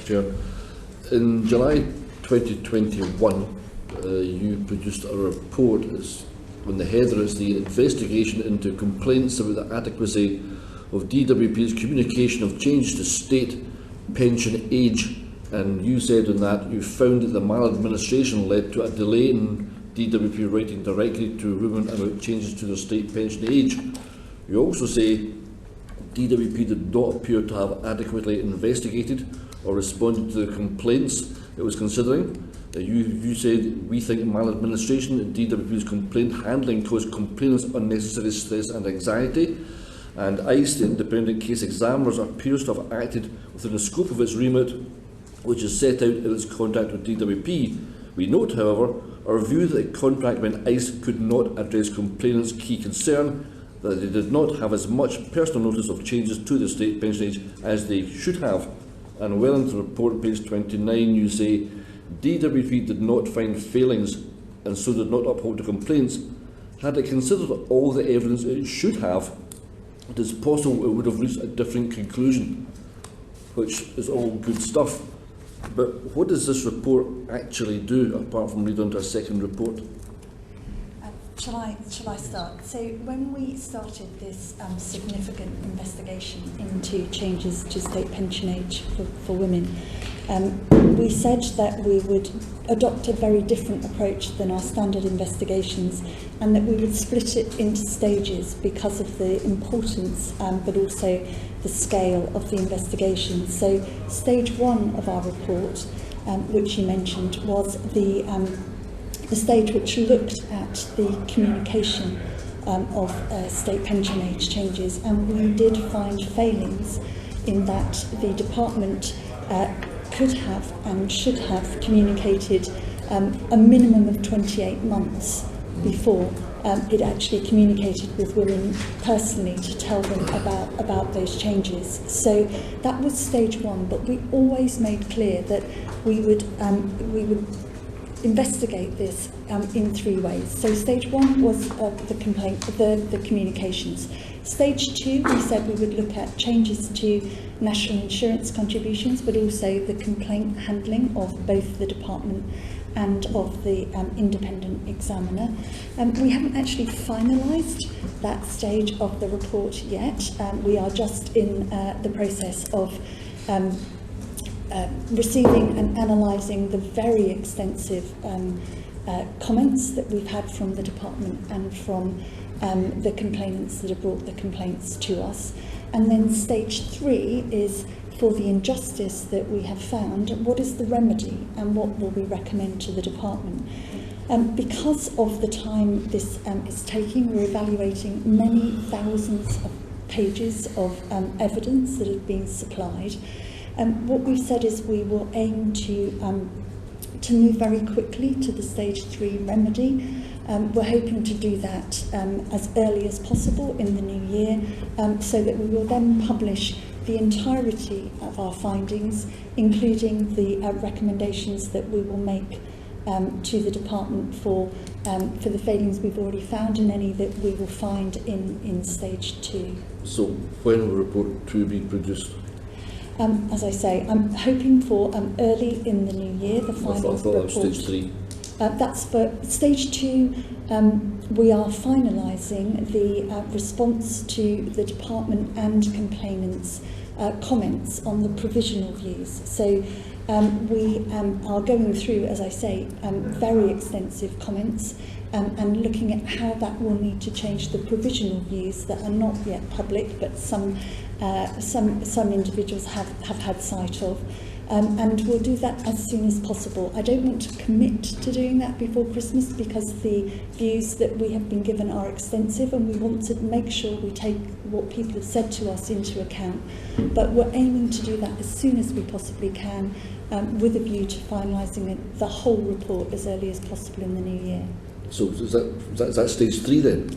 Chair. In July 2021, you produced a report when the header is the investigation into complaints about the adequacy of DWP's communication of changes to state pension age, and you said in that you found that the maladministration led to a delay in DWP writing directly to women about changes to their state pension age. You also say DWP did not appear to have adequately investigated or responded to the complaints it was considering. You said we think maladministration in DWP's complaint handling caused complainants unnecessary stress and anxiety, and ICE, the independent case examiners, appears to have acted within the scope of its remit, which is set out in its contract with DWP. We note, however, our view that the contract meant ICE could not address complainants' key concern, that they did not have as much personal notice of changes to the state pension age as they should have. And well into the report, page 29, you say DWP did not find failings and so did not uphold the complaints. Had it considered all the evidence it should have, it is possible it would have reached a different conclusion, which is all good stuff. But what does this report actually do, apart from lead on to a second report? Shall I start? So when we started this significant investigation into changes to state pension age for women, we said that we would adopt a very different approach than our standard investigations, and that we would split it into stages because of the importance but also the scale of the investigation. So stage one of our report, which you mentioned, was the stage which looked at the communication of state pension age changes, and we did find failings in that the department could have and should have communicated a minimum of 28 months before it actually communicated with women personally to tell them about those changes. So that was stage one, but we always made clear that we would investigate this in three ways. So stage one was the communications. Stage two, we said we would look at changes to national insurance contributions, but also the complaint handling of both the department and of the independent examiner. We haven't actually finalised that stage of the report yet. We are just in the process of receiving and analysing the very extensive comments that we've had from the department and from the complainants that have brought the complaints to us. And then stage three is for the injustice that we have found, what is the remedy and what will we recommend to the department? Because of the time this is taking, we're evaluating many thousands of pages of evidence that have been supplied. What we've said is we will aim to move very quickly to the stage three remedy. We're hoping to do that as early as possible in the new year, so that we will then publish the entirety of our findings, including the recommendations that we will make to the department for the failings we've already found and any that we will find in stage two. So when will report 2 be produced? As I say, I'm hoping for early in the new year, the final report. Stage 3. That's for stage 2. We are finalising the response to the department and complainants' comments on the provisional views. So we are going through, as I say, very extensive comments and looking at how that will need to change the provisional views that are not yet public, but some individuals have had sight of. And we'll do that as soon as possible. I don't want to commit to doing that before Christmas because the views that we have been given are extensive and we want to make sure we take what people have said to us into account. But we're aiming to do that as soon as we possibly can, with a view to finalising the whole report as early as possible in the new year. So is that stage 3 then?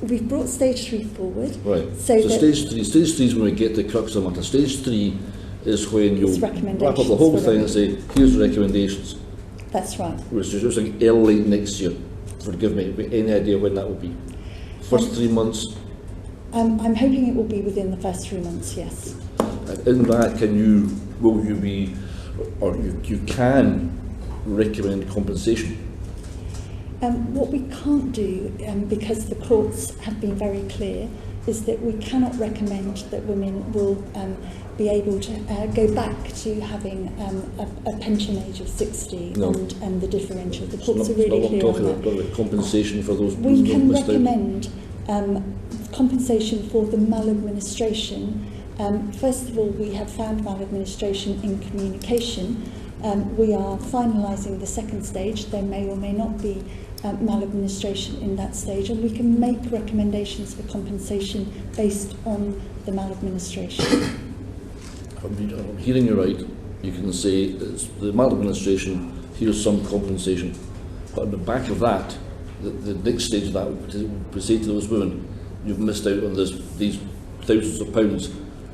We've brought stage 3 forward. Right. So stage 3 is when we get the crux of the matter. Stage 3 is when you'll wrap up the whole thing and say, here's the recommendations. That's right. We're suggesting early next year. Forgive me, any idea when that will be? First 3 months? I'm hoping it will be within the first 3 months, yes. In that, can you will you be, or you can recommend compensation? What we can't do, because the courts have been very clear, is that we cannot recommend that women will be able to go back to having a pension age of 60 No. and the differential. The It's courts not, are really it's clear not on that. talking about compensation for those We who can missed out. recommend compensation for the maladministration. First of all, we have found maladministration in communication. We are finalising the second stage. There may or may not be maladministration in that stage, and we can make recommendations for compensation based on the maladministration. If I'm hearing you right, you can say it's the maladministration, here's some compensation. But on the back of that, the next stage of that would be say to those women, you've missed out on these thousands of pounds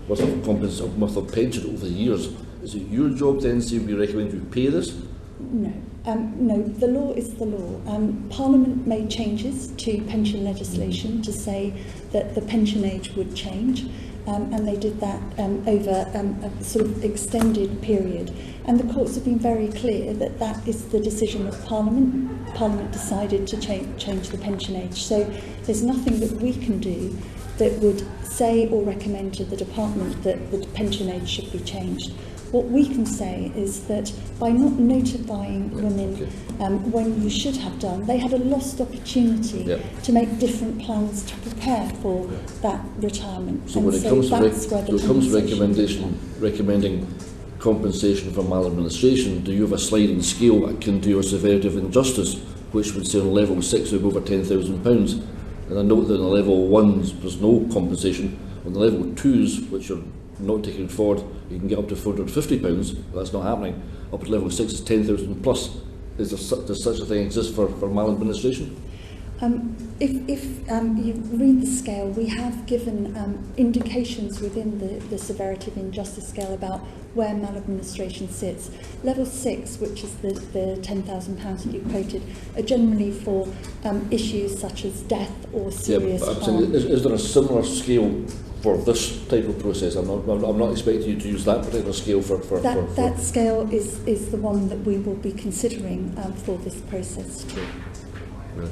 worth of pension over the years. Is it your job then to say we recommend you pay this? No. No, the law is the law. Parliament made changes to pension legislation to say that the pension age would change, and they did that over a sort of extended period. And the courts have been very clear that that is the decision of Parliament. Parliament decided to change the pension age. So there's nothing that we can do that would say or recommend to the department that the pension age should be changed. What we can say is that by not notifying women when you should have done, they had a lost opportunity to make different plans to prepare for that retirement. So and when it comes to recommending compensation for maladministration, do you have a sliding scale akin to your severity of injustice, which would say on level 6 would be over £10,000? And I note that on the level 1s there's no compensation. On the level 2s, which are not taken forward, you can get up to £450, but that's not happening. Up to level 6 is 10,000 plus. Does such a thing exist for maladministration? If you read the scale, we have given indications within the severity of injustice scale about where maladministration sits. Level 6, which is the £10,000 that you quoted, are generally for issues such as death or serious harm. Is there a similar scale for this type of process? I'm not expecting you to use that particular scale for that scale is the one that we will be considering for this process too. Really?